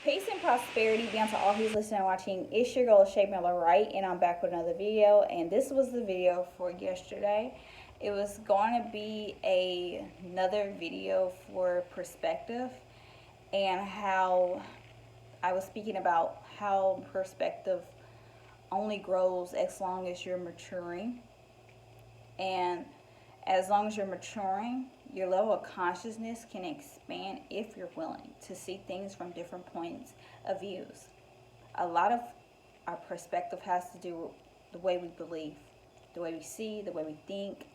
Peace and prosperity be unto all who's listening and watching. It's your girl Cashapp LaShaWright, and I'm back with another video. And this was the video for yesterday. It was going to be another video for perspective, and how I was speaking about how perspective only grows as long as you're maturing. And as long as you're maturing, your level of consciousness can expand if you're willing to see things from different points of views. A lot of our perspective has to do with the way we believe, the way we see, the way we think,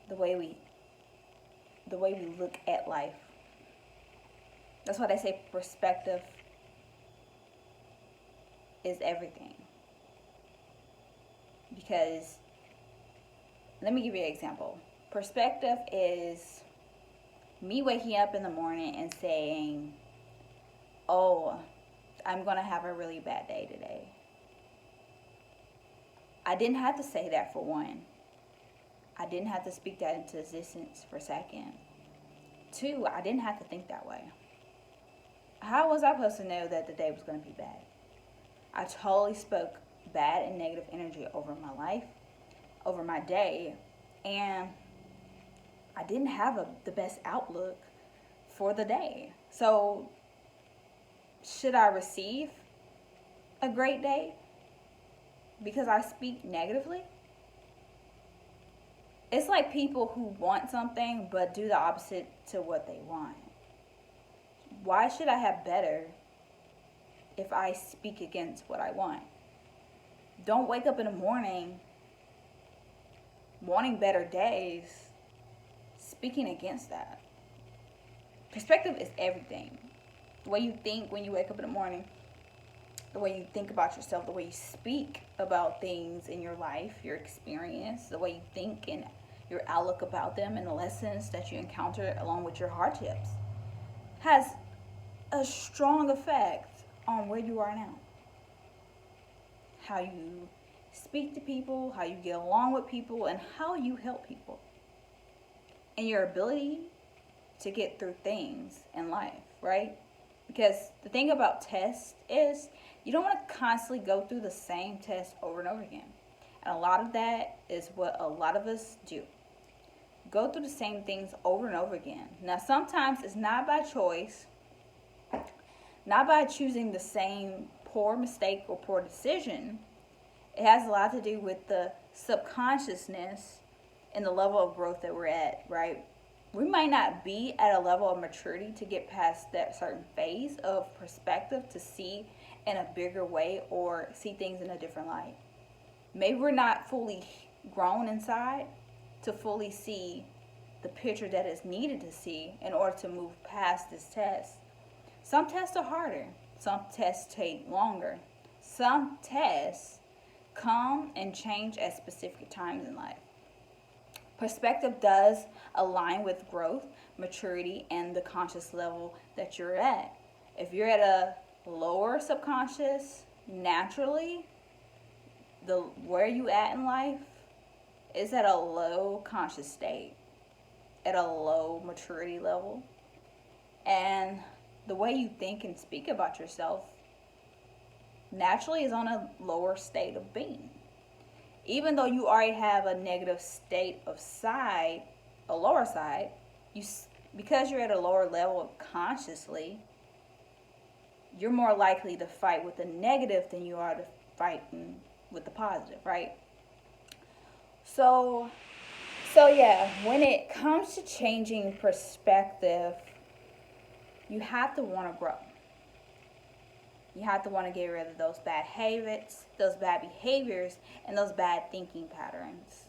the way we look at life. That's why they say perspective is everything. Because, let me give you an example. Perspective is me waking up in the morning and saying, oh, I'm going to have a really bad day today. I didn't have to say that for one. I didn't have to speak that into existence for a second. Two, I didn't have to think that way. How was I supposed to know that the day was going to be bad? I totally spoke bad and negative energy over my life, over my day, and I didn't have the best outlook for the day. So, should I receive a great day because I speak negatively? It's like people who want something but do the opposite to what they want. Why should I have better if I speak against what I want? Don't wake up in the morning wanting better days, speaking against that. Perspective is everything. The way you think when you wake up in the morning, the way you think about yourself, the way you speak about things in your life, your experience, the way you think and your outlook about them and the lessons that you encounter along with your hardships has a strong effect on where you are now. How you speak to people, how you get along with people, and how you help people. And your ability to get through things in life, right? Because the thing about tests is you don't want to constantly go through the same test over and over again. And a lot of that is what a lot of us do. Go through the same things over and over again. Now, sometimes it's not by choice, not by choosing the same poor mistake or poor decision. It has a lot to do with the subconsciousness and the level of growth that we're at, right? We might not be at a level of maturity to get past that certain phase of perspective to see in a bigger way or see things in a different light. Maybe we're not fully grown inside to fully see the picture that is needed to see in order to move past this test. Some tests are harder. Some tests take longer. Some tests come and change at specific times in life. Perspective does align with growth, maturity, and the conscious level that you're at. If you're at a lower subconscious, naturally, where you at in life is at a low conscious state, at a low maturity level. And the way you think and speak about yourself naturally is on a lower state of being. Even though you already have a negative state of side, a lower side, because you're at a lower level consciously, you're more likely to fight with the negative than you are to fighting with the positive, right? So yeah, when it comes to changing perspective, you have to want to grow. You have to want to get rid of those bad habits, those bad behaviors, and those bad thinking patterns.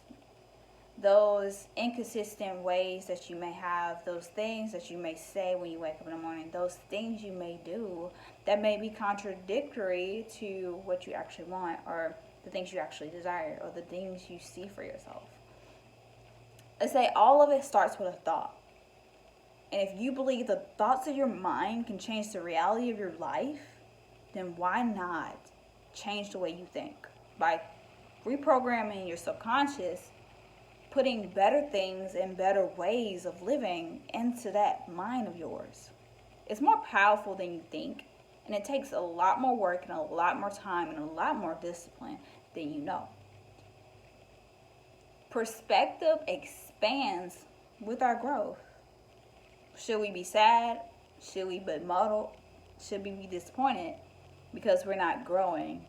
Those inconsistent ways that you may have, those things that you may say when you wake up in the morning, those things you may do that may be contradictory to what you actually want, or the things you actually desire, or the things you see for yourself. Let's say all of it starts with a thought. And if you believe the thoughts of your mind can change the reality of your life, then why not change the way you think? By reprogramming your subconscious, putting better things and better ways of living into that mind of yours. It's more powerful than you think. And it takes a lot more work and a lot more time and a lot more discipline than you know. Perspective expands with our growth. Should we be sad? Should we be muddled? Should we be disappointed because we're not growing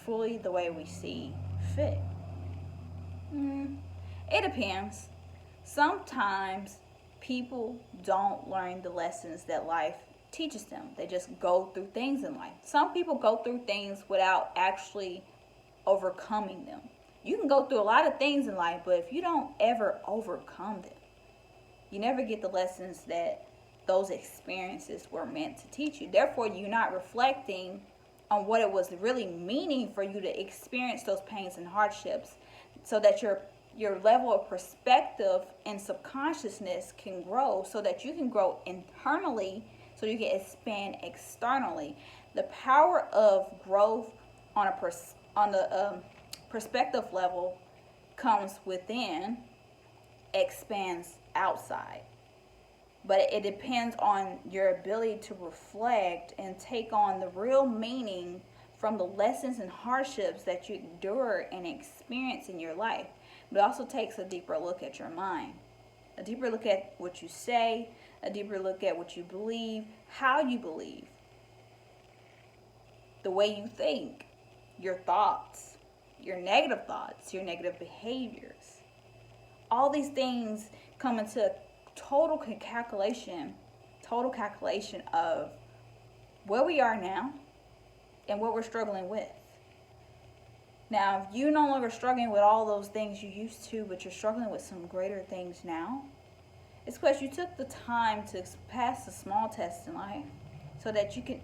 fully the way we see fit? It depends. Sometimes people don't learn the lessons that life teaches them. They just go through things in life. Some people go through things without actually overcoming them. You can go through a lot of things in life, but if you don't ever overcome them, you never get the lessons that those experiences were meant to teach you. Therefore, you're not reflecting on what it was really meaning for you to experience those pains and hardships, so that your level of perspective and subconsciousness can grow, so that you can grow internally, so you can expand externally. The power of growth on the perspective level comes within, expands outside. But it depends on your ability to reflect and take on the real meaning from the lessons and hardships that you endure and experience in your life. But it also takes a deeper look at your mind, a deeper look at what you say, a deeper look at what you believe, how you believe, the way you think, your thoughts, your negative thoughts, your negative behaviors. All these things come into total calculation of where we are now and what we're struggling with. Now, if you're no longer struggling with all those things you used to, but you're struggling with some greater things now, it's because you took the time to pass the small tests in life so that you can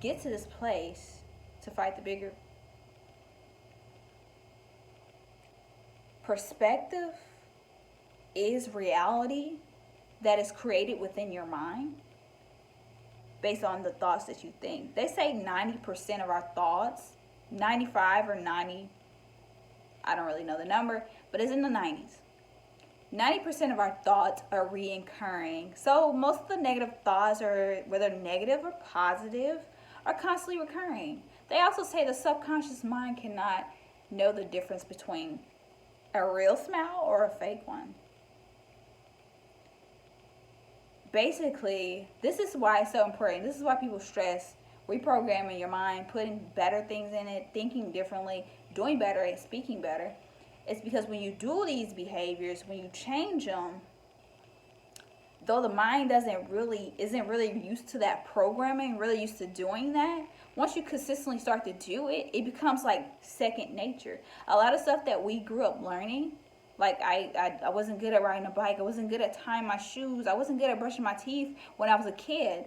get to this place to fight the bigger. Perspective is reality that is created within your mind based on the thoughts that you think. They say 90% of our thoughts, 95 or 90, I don't really know the number, but it's in the 90s. 90% of our thoughts are reoccurring. So most of the negative thoughts, are whether negative or positive, are constantly recurring. They also say the subconscious mind cannot know the difference between a real smile or a fake one. Basically, this is why it's so important. This is why people stress reprogramming your mind, putting better things in it, thinking differently, doing better, and speaking better. It's because when you do these behaviors, when you change them, though the mind isn't really used to that programming, really used to doing that, once you consistently start to do it, it becomes like second nature. A lot of stuff that we grew up learning, like I wasn't good at riding a bike, I wasn't good at tying my shoes, I wasn't good at brushing my teeth when I was a kid.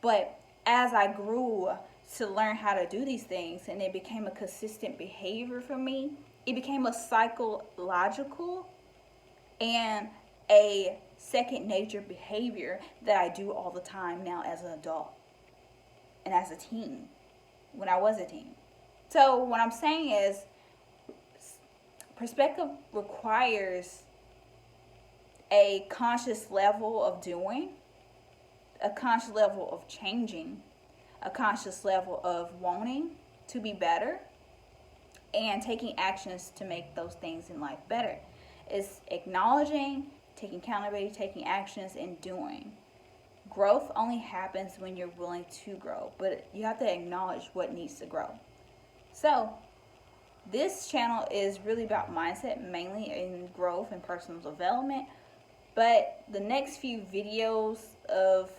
But as I grew to learn how to do these things, and it became a consistent behavior for me, it became a psychological and a second nature behavior that I do all the time now as an adult and as a teen, when I was a teen. So what I'm saying is, perspective requires a conscious level of doing, a conscious level of changing, a conscious level of wanting to be better, and taking actions to make those things in life better. It's acknowledging, taking accountability, taking actions, and doing. Growth only happens when you're willing to grow, but you have to acknowledge what needs to grow. So this channel is really about mindset, mainly in growth and personal development. But the next few videos of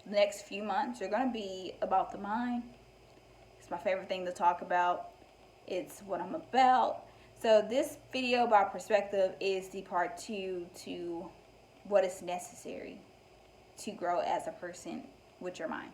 the next few months are going to be about the mind. It's my favorite thing to talk about. It's what I'm about. So this video about perspective is the part 2 to what is necessary to grow as a person with your mind.